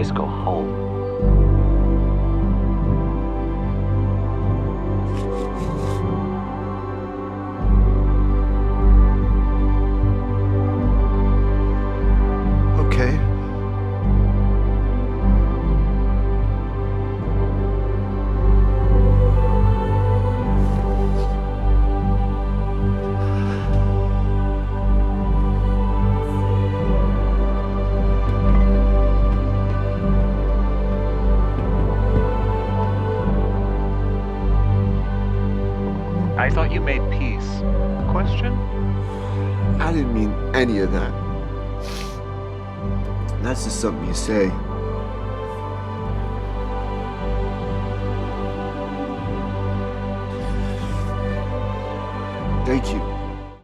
place, go home. Okay. I thought you made peace. Question? I didn't mean any of that. That's just something you say. Thank you.